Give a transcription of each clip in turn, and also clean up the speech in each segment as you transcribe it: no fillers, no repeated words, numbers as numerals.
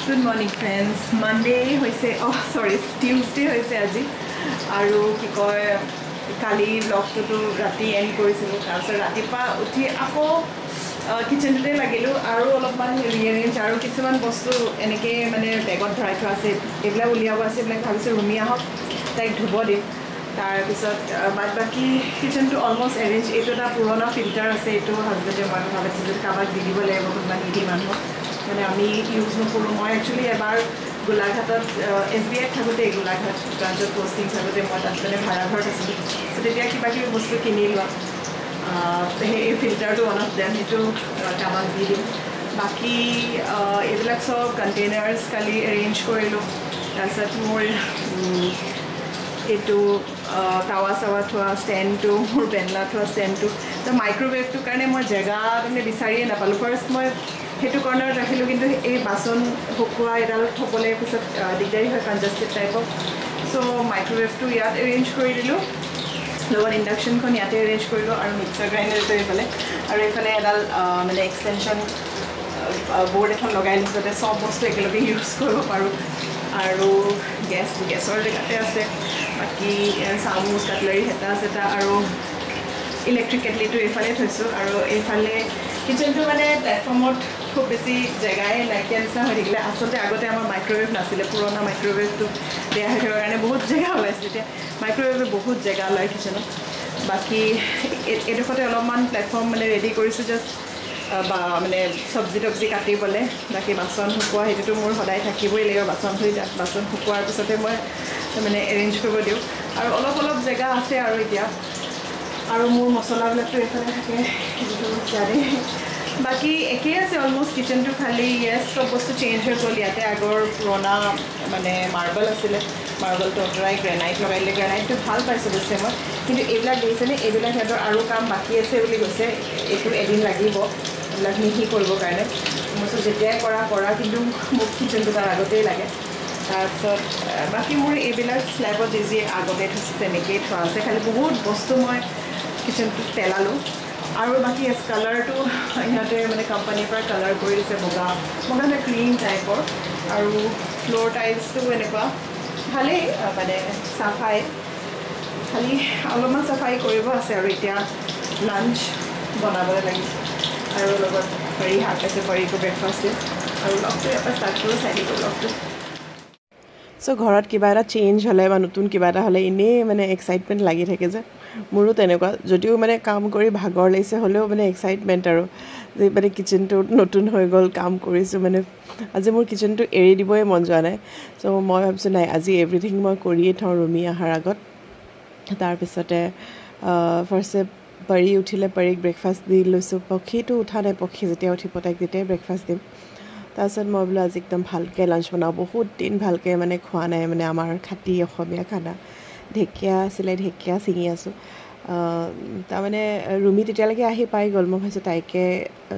Good morning, friends. Monday hoise, oh sorry, Tuesday hoise aji. Aru ki koy kali vlog to rati end korisilo. Tarpor ratipa uthi ako kitchen tote lagilu. Aru olopman rearrange aru kisuman bostu eneke mane bagot bharai thwa ase. Ebla uliabo ase ebla bhabise rumi ahok taik dhubo dim. Tar pisot bad baki kitchen to almost arrange. Eto ta purona filter ase eto husband e man bhabise jodi kabak didibo laibo kunba nidi manho. মানে আমি use নকৰোঁ মই actually এবাৰ গোলাঘাটত SBI থাকোঁতে Golaghat ব্ৰাঞ্চত posting থাকোঁতে মই তাত মানে ভাড়া ঘৰত আছিলোঁ তেতিয়া কিবা কিবি বস্তু কিনি লোৱা সেই ফিল্টাৰটো অন অফ দেম সেইটো কামত দি দিম বাকী এইবিলাক চব কণ্টেইনাৰ্ছ কালি এৰেঞ্জ কৰিলোঁ তাৰপিছত মোৰ এইটো টাৱা চাৱা থোৱা ষ্টেণ্ডটো মোৰ বেনলা থোৱা ষ্টেণ্ডটো তো মাইক্ৰ'ৱেভটোৰ কাৰণে মই জেগা তাৰমানে বিচাৰিয়ে নাপালোঁ ফাৰ্ষ্ট মই সেইটো কৰ্নাৰত ৰাখিলোঁ কিন্তু এই বাচন শুকোৱা এডাল থ'বলৈ পিছত দিগদাৰী হয় কনজাষ্টেড টাইপৰ চ' মাইক্ৰ'ৱেভটো ইয়াত এৰেঞ্জ কৰি দিলোঁ লগত ইণ্ডাকশ্যনখন ইয়াতে এৰেঞ্জ কৰিলোঁ আৰু মিক্সাৰ গ্ৰাইণ্ডাৰটো এইফালে আৰু এইফালে এডাল মানে এক্সটেনশ্যন বৰ্ড এখন লগাই লৈছোঁ যাতে চব বস্তু একেলগে ইউজ কৰিব পাৰোঁ আৰু গেছৰ জেগাতে আছে বাকী চামুচ কাটলাৰী হেতা চেতা আৰু ইলেক্ট্ৰিক কেটলিটো এইফালে থৈছোঁ আৰু এইফালে কিচেনটো মানে প্লেটফৰ্মত খুব বেছি জেগাই নাইকিয়া নিচিনা হৈ থাকিলে আচলতে আগতে আমাৰ মাইক্ৰ'ৱেভ নাছিলে পুৰণা মাইক্ৰ'ৱেভটো বেয়া হৈ থকাৰ কাৰণে বহুত জেগা ওলাইছিলে এতিয়া মাইক্ৰ'ৱেভে বহুত জেগা ওলাই কিচেনত বাকী এইডোখৰতে অলপমান প্লেটফৰ্ম মানে ৰেডি কৰিছোঁ জাষ্ট বা মানে চব্জি তব্জি কাটিবলৈ বাকী বাচন শুকোৱা সেইটোতো মোৰ সদায় থাকিবই লাগিব বাচন ধুই তাত বাচন শুকোৱাৰ পিছতে মই মানে এৰেঞ্জ কৰিব দিওঁ আৰু অলপ জেগা আছে আৰু এতিয়া আৰু মোৰ মছলাবিলাকতো এইফালে থাকে সেইটো জানে বাকী একেই আছে অলমষ্ট কিচেনটো খালি ইয়েছ চব বস্তু চেঞ্জ হৈ গ'ল ইয়াতে আগৰ পুৰণা মানে মাৰ্বল আছিলে মাৰ্বলটো অঁতৰাই গ্ৰেনাইট লগাই দিলে গ্ৰেনাইটটো ভাল পাইছোঁ বেছি মই কিন্তু এইবিলাক দেখিছেনে এইবিলাক সিহঁতৰ আৰু কাম বাকী আছে বুলি কৈছে এইটো এদিন লাগিব এইবিলাক মিহি কৰিবৰ কাৰণে মই যেতিয়াই কৰা কিন্তু মোক কিচেনটো তাৰ আগতেই লাগে তাৰপিছত বাকী মোৰ এইবিলাক স্লেবত যি আগতে থৈছোঁ তেনেকেই থোৱা আছে খালি বহুত বস্তু মই কিচেনটোত পেলালোঁ আৰু বাকী কালাৰটো ইহঁতে মানে কোম্পানীৰ পৰা কালাৰ কৰি দিছে বগা মানে ক্ৰীম টাইপৰ আৰু ফ্ল'ৰ টাইলছটো এনেকুৱা ভালেই মানে চাফাই খালি অলপমান চাফাই কৰিব আছে আৰু এতিয়া লাঞ্চ বনাবলৈ লাগিছে আৰু লগত হেৰি শাক আছে পাৰিকো ব্ৰেকফাষ্ট দিম আৰু লগটো এটা ষ্টাৰ্ট কৰোঁ চাই দিব লগটো চ' ঘৰত কিবা এটা চেঞ্জ হ'লে বা নতুন কিবা এটা হ'লে এনেই মানে এক্সাইটমেণ্ট লাগি থাকে যে মোৰো তেনেকুৱা যদিও মানে কাম কৰি ভাগৰ লাগিছে হ'লেও মানে এক্সাইটমেণ্ট আৰু যে মানে কিচেনটো নতুন হৈ গ'ল কাম কৰিছোঁ মানে আজি মোৰ কিচেনটো এৰি দিবই মন যোৱা নাই চ' মই ভাবিছোঁ নাই আজি এভৰিথিং মই কৰিয়ে থওঁ ৰুমি অহাৰ আগত তাৰপিছতে ফাৰ্ষ্টে পৰি উঠিলে পাৰিক ব্ৰেকফাষ্ট দি লৈছোঁ পক্ষীটো উঠা নাই পক্ষী যেতিয়া উঠিব তাইক তেতিয়াই ব্ৰেকফাষ্ট দিম তাৰপিছত মই বোলো আজি একদম ভালকৈ লাঞ্চ বনাওঁ বহুত দিন ভালকৈ মানে খোৱা নাই মানে আমাৰ খাটি অসমীয়া খানা ঢেকীয়া আছিলে ঢেকীয়া ছিঙি আছোঁ তাৰমানে ৰুমি তেতিয়ালৈকে আহি পাই গ'ল মই ভাবিছোঁ তাইকে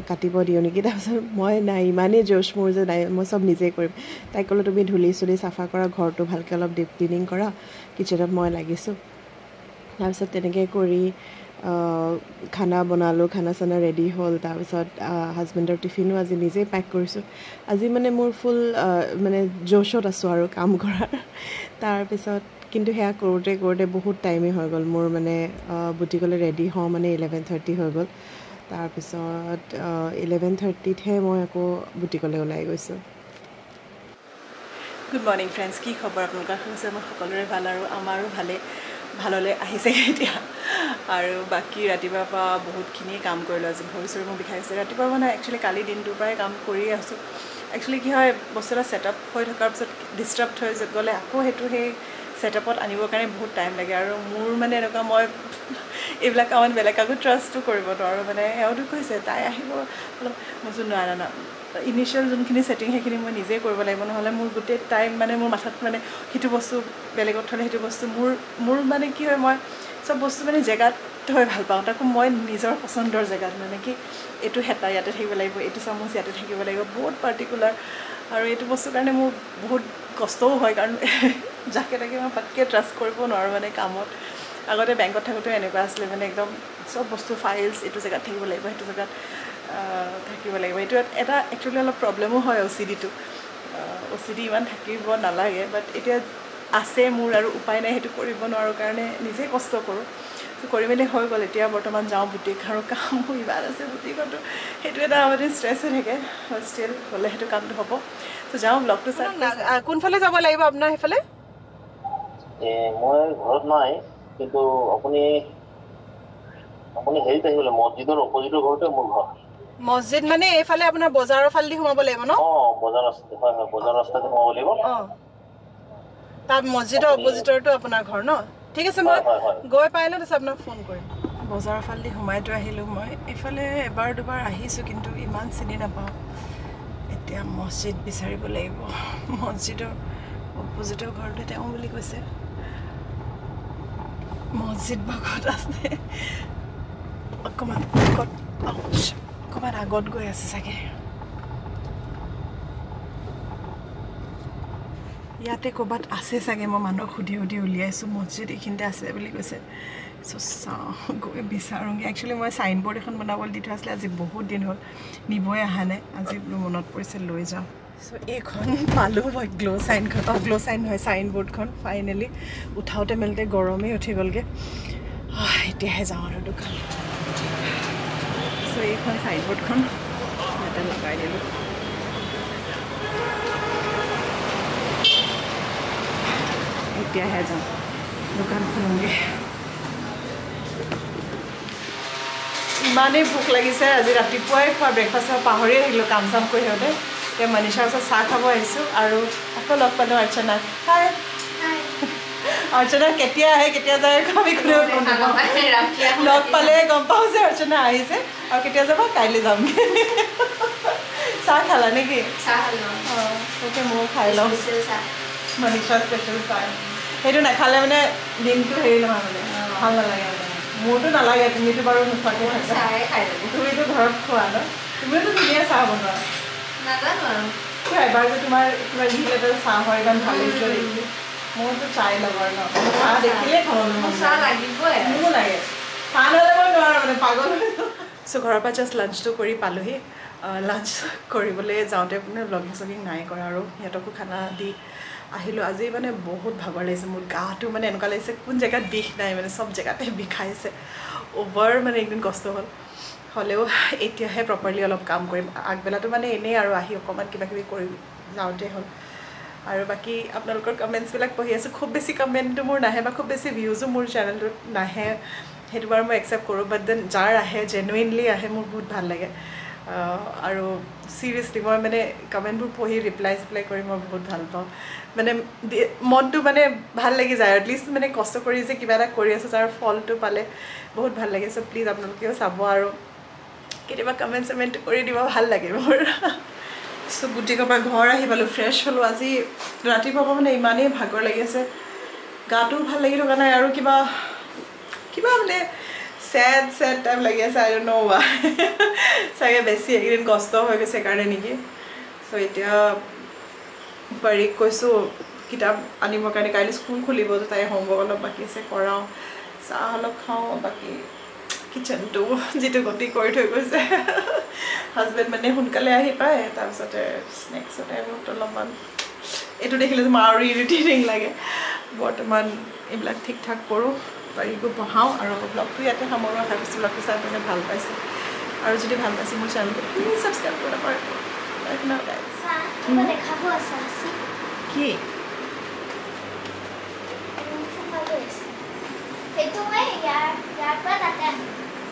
কাটিব দিওঁ নেকি তাৰপিছত মই নাই ইমানেই জোচ মোৰ যে নাই মই চব নিজেই কৰিম তাইক ক'লোঁ তুমি ধূলি চুলি চাফা কৰা ঘৰটো ভালকৈ অলপ ডিপ ক্লিনিং কৰা কিচেনত মই লাগিছোঁ তাৰপিছত তেনেকৈ কৰি খানা বনালোঁ খানা চানা ৰেডি হ'ল তাৰপিছত হাজবেণ্ডৰ টিফিনো আজি নিজেই পেক কৰিছোঁ আজি মানে মোৰ ফুল মানে জোচত আছোঁ আৰু কাম কৰাৰ তাৰপিছত কিন্তু সেয়া কৰোঁতে বহুত টাইমেই হৈ গ'ল মোৰ মানে বুটিকলৈ ৰেডি হওঁ মানে 11:30 হৈ গ'ল তাৰপিছত 11:30তহে মই আকৌ বুটিকলৈ ওলাই গৈছোঁ গুড মৰ্ণিং ফ্ৰেণ্ডছ কি খবৰ আপোনালোকৰ হৈছে মই সকলোৰে ভাল আৰু আমাৰো ভাললৈ আহিছে এতিয়া আৰু বাকী ৰাতিপুৱাৰ পৰা বহুতখিনি কাম কৰিলোঁ আজি ভৰি চৰি মোৰ বিষাইছে ৰাতিপুৱা মানে একচুৱেলি কালি দিনটোৰ পৰাই কাম কৰি আছোঁ একচুৱেলি কি হয় বস্তু এটা ছেটআপ হৈ থকাৰ পিছত ডিষ্টাৰ্ব হৈ গ'লে আকৌ সেইটো সেই ছেটআপত আনিবৰ কাৰণে বহুত টাইম লাগে আৰু মোৰ মানে এনেকুৱা মই এইবিলাক কামত বেলেগ কাকো ট্ৰাষ্টো কৰিব নোৱাৰোঁ মানে এওঁতো কৈছে তাই আহিব অলপ মই না ইনিচিয়েল যোনখিনি ছেটিং সেইখিনি মই নিজেই কৰিব লাগিব নহ'লে মোৰ গোটেই টাইম মানে মোৰ মাথাত মানে সেইটো বস্তু বেলেগত থ'লে সেইটো বস্তু মোৰ মানে কি হয় মই চব বস্তু মানে জেগাত থৈ ভাল পাওঁ তাকো মই নিজৰ পচন্দৰ জেগাত মানে কি এইটো হেতা ইয়াতে থাকিব লাগিব এইটো চামুচ ইয়াতে থাকিব লাগিব বহুত পাৰ্টিকুলাৰ আৰু এইটো বস্তুৰ কাৰণে মোৰ বহুত কষ্টও হয় কাৰণ যাকে তাকে মই পাতকৈ ট্ৰাষ্ট কৰিব নোৱাৰোঁ মানে কামত আগতে বেংকত থাকোঁতে এনেকুৱা আছিলে মানে একদম চব বস্তু ফাইলছ এইটো জেগাত থাকিব লাগিব সেইটো জেগাত থাকিব লাগিব এইটো এটা একচুৱেলি অলপ প্ৰব্লেমো হয় OCDটো OCD ইমান থাকিব নালাগে বাট এতিয়া আছে মোৰ আৰু উপায় নাই সেইটো কৰিব নোৱাৰোঁ কাৰণে নিজে কষ্ট কৰোঁ কৰি মেলি হৈ গ'ল এতিয়া বৰ্তমান যাওঁ বুটিক আৰু কামো ইমান আছে বুটিকতো সেইটো এটা মানে ষ্ট্ৰেছ হৈ থাকে ষ্টিল হ'লে সেইটো কামটো হ'ব তো যাওঁ ব্লগটো কোনফালে যাব লাগিব আপোনাৰ সেইফালে মই ঘৰত নাই কিন্তু আপুনি হেৰিত আহিব মছজিদৰ অপজিটৰ ঘৰতে মোৰ ঘৰ মছজিদ মানে এইফালে আপোনাৰ বজাৰৰ ফালেদি সোমাব লাগিব ন বজাৰ ৰাস্তা হয় বজাৰ ৰাস্তাতে সোমাব লাগিব তাত মছজিদৰ অপজিটৰটো আপোনাৰ ঘৰ ন ঠিক আছে মই গৈ পাই লওঁ তাৰপিছত আপোনাক ফোন কৰিম বজাৰৰ ফালেদি সোমাইতো আহিলোঁ মই এইফালে এবাৰ দুবাৰ আহিছোঁ কিন্তু ইমান চিনি নাপাওঁ এতিয়া মছজিদ বিচাৰিব লাগিব মছজিদৰ অপজিটৰ ঘৰটো তেওঁ বুলি কৈছে মছজিদ বাগত আছে অকণমান আগত গৈ আছে চাগে ইয়াতে ক'ৰবাত আছে চাগে মই মানুহক সুধি উলিয়াইছোঁ মছজিদ এইখিনিতে আছে বুলি কৈছে চ' চাওঁ গৈ বিচাৰোঁগৈ একচুৱেলি মই চাইন বৰ্ড এখন বনাবলৈ দি থোৱা আছিলে আজি বহুত দিন হ'ল নিবই অহা নাই আজি মনত পৰিছে লৈ যাওঁ চ' এইখন পালোঁ মই গ্ল' চাইন নহয় চাইন বৰ্ডখন ফাইনেলি উঠাওঁতে মেলোতে গৰমেই উঠি গ'লগৈ এতিয়াহে যাওঁ আৰু দোকান চ' এইখন চাইন বৰ্ডখন ইয়াতে লগাই দিলোঁ এতিয়াহে যাওঁ দোকান খোলোঁগৈ ইমানেই ভোক লাগিছে আজি ৰাতিপুৱাই খোৱা ব্ৰেকফাষ্ট পাহৰিয়ে থাকিলোঁ কাম চাম কৰি সিহঁতে এতিয়া মনীষাৰ ওচৰত চাহ খাব আহিছোঁ আৰু আকৌ লগ পালোঁ অৰ্চনা হাই অৰ্চনা কেতিয়া আহে কেতিয়া যায় আমি কোনেও লগ পালে গম পাওঁ যে অৰ্চনা আহিছে আৰু কেতিয়া যাব কাইলৈ যামগৈ চাহ খালা নেকি তাকে ময়ো খাই লওঁ মনীষা স্পেচিয়েল চাহ সেইটো নাখালে মানে দিনটো হেৰি নহয় মানে ভাল নালাগে মানে মোৰতো নালাগে তুমিতো বাৰু নোখোৱাকৈ তুমিতো ঘৰত খোৱা ন তুমিওতো ধুনীয়া চাহ বনোৱা এবাৰ যে তোমাৰ কিবা দিলে চাহ হয় ইমান ভাল লাগিছিলে দেখি মোৰতো চাই লগৰ ন চাহ দেখিলে খাবলৈ চাহ লাগিবই মোৰো লাগে চাহ নহ'লে মই নোৱাৰোঁ মানে পাগল চ' ঘৰৰ পৰা জাষ্ট লাঞ্চটো কৰি পালোহি লাঞ্চ কৰিবলৈ যাওঁতে মানে ব্লগিং চগিং নাই কৰা আৰু সিহঁতকো খানা দি আহিলোঁ আজি মানে বহুত ভাগৰ লাগিছে মোৰ গাটো মানে এনেকুৱা লাগিছে কোন জেগাত বিষ নাই মানে চব জেগাতে বিষাইছে অ'ভাৰ মানে একদিন কষ্ট হ'লেও এতিয়াহে প্ৰপাৰলি অলপ কাম কৰিম আগবেলাটো মানে এনেই আৰু আহি অকণমান কিবা কিবি কৰি যাওঁতে হ'ল আৰু বাকী আপোনালোকৰ কমেণ্টছবিলাক পঢ়ি আছোঁ খুব বেছি কমেণ্টটো মোৰ নাহে বা খুব বেছি ভিউজো মোৰ চেনেলটোত নাহে সেইটো বাৰু মই একচেপ্ট কৰোঁ বাট দেন যাৰ আহে জেনুইনলি আহে মোৰ বহুত ভাল লাগে আৰু চিৰিয়াছলি মই মানে কমেণ্টবোৰ পঢ়ি ৰিপ্লাই কৰি মই বহুত ভাল পাওঁ মানে মনটো মানে ভাল লাগি যায় এটলিষ্ট মানে কষ্ট কৰি যে কিবা এটা কৰি আছোঁ তাৰ ফলটো পালে বহুত ভাল লাগে চ' প্লিজ আপোনালোকেও চাব আৰু কেতিয়াবা কমেণ্ট চমেণ্ট কৰি দিব ভাল লাগে মোৰ চ' বুটিকৰ পৰা ঘৰ আহি পালোঁ ফ্ৰেছ হ'লোঁ আজি ৰাতিপুৱাৰ পৰা মানে ইমানেই ভাগৰ লাগি আছে গাটোও ভাল লাগি থকা নাই আৰু কিবা মানে চেড টাইপ লাগি আছে আই ডণ্ট ন' ৱাই চাগে বেছি এইকেইদিন কষ্ট হৈ গৈছে কাৰণে নেকি চ' এতিয়া বাৰীক কৈছোঁ কিতাপ আনিবৰ কাৰণে কাইলৈ স্কুল খুলিব তাই হোমৱৰ্ক অলপ বাকী আছে কৰাওঁ চাহ অলপ খাওঁ বাকী কিটচেনটো যিটো গতি কৰি থৈ গৈছে হাজবেণ্ড মানে সোনকালে আহি পায় তাৰপিছতে স্নেক্সৰ টাইমত অলপমান এইটো দেখিলে যে আৰু ইৰিটেটিং লাগে বৰ্তমান এইবিলাক ঠিক ঠাক কৰোঁ বাৰীকো পঢ়াওঁ আৰু ব্লগটো ইয়াতে সামৰোঁ আশা কৰিছোঁ ব্লগটো চাই পিনে ভাল পাইছে আৰু যদি ভাল পাইছে মোৰ চেনেলটো প্লিজ ছাবস্ক্ৰাইব কৰিব পাৰে কি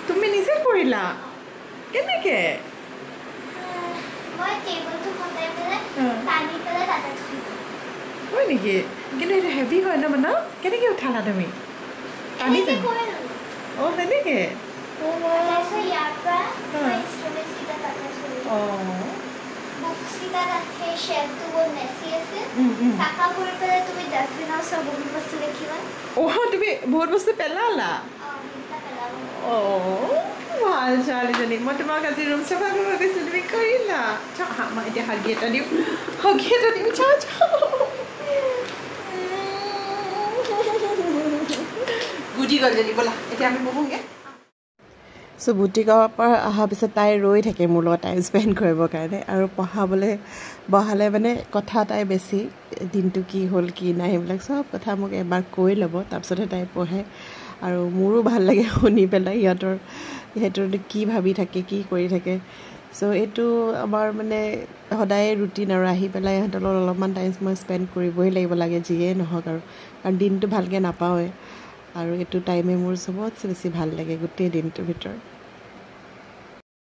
তুমি নিজে কৰিলা কেনেকে হয় নেকি কিন্তু এইটো হেভি হয় ন মানে কেনেকৈ উঠালা তুমি পানী অঁ সেনেকে তুমি বহুত বস্তু পেলালা ভাল ছোৱালীজনী মই তোমাক আজি ৰুম চাফা কৰিব গৈছিলোঁ তুমি কৰিলা মই এতিয়া হাগি এটা দিওঁ চাওঁ বুজি গ'ল যদি ব'লা এতিয়া আমি বহোঁগৈ চ' বুটিকৰ পৰা অহাৰ পিছত তাই ৰৈ থাকে মোৰ লগত টাইম স্পেণ্ড কৰিবৰ কাৰণে আৰু পঢ়াবলৈ বহালে মানে কথা তাই বেছি দিনটো কি হ'ল কি নাই সেইবিলাক চব কথা মোক এবাৰ কৈ ল'ব তাৰপিছতহে তাই পঢ়ে আৰু মোৰো ভাল লাগে শুনি পেলাই সিহঁতৰ কি ভাবি থাকে কি কৰি থাকে চ' এইটো আমাৰ মানে সদায় ৰুটিন আৰু আহি পেলাই সিহঁতৰ লগত অলপমান টাইম মই স্পেণ্ড কৰিবই লাগিব লাগে যিয়ে নহওক আৰু কাৰণ দিনটো ভালকৈ নাপাওঁৱে আৰু এইটো টাইমে মোৰ চবতছে বেছি ভাল লাগে গোটেই দিনটোৰ ভিতৰত